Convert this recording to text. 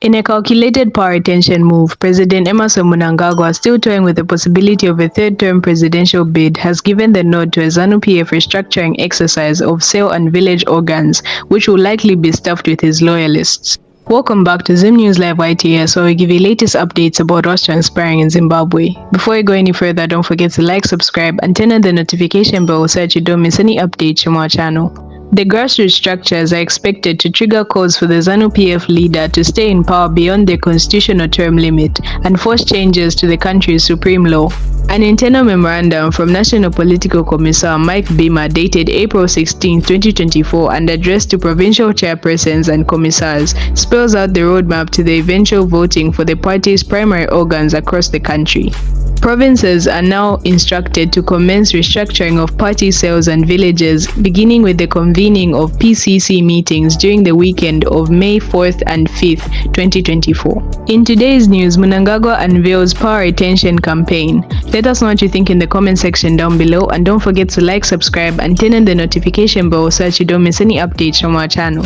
In a calculated power retention move, President Emmerson Mnangagwa, still toying with the possibility of a third-term presidential bid, has given the nod to a ZANU-PF restructuring exercise of cell and village organs, which will likely be stuffed with his loyalists. Welcome back to Zim News Live YTS, where we give you latest updates about what's transpiring in Zimbabwe. Before we go any further, don't forget to like, subscribe, and turn on the notification bell so that you don't miss any updates from our channel. The grassroots structures are expected to trigger calls for the ZANU-PF leader to stay in power beyond their constitutional term limit and force changes to the country's supreme law. An internal memorandum from National Political Commissar Mike Bima dated April 16, 2024 and addressed to provincial chairpersons and commissars spells out the roadmap to the eventual voting for the party's primary organs across the country. Provinces are now instructed to commence restructuring of party cells and villages, beginning with the convening of PCC meetings during the weekend of May 4th and 5th, 2024. In today's news, Mnangagwa unveils power retention campaign. Let us know what you think in the comment section down below, and don't forget to like, subscribe, and turn on the notification bell so that you don't miss any updates from our channel.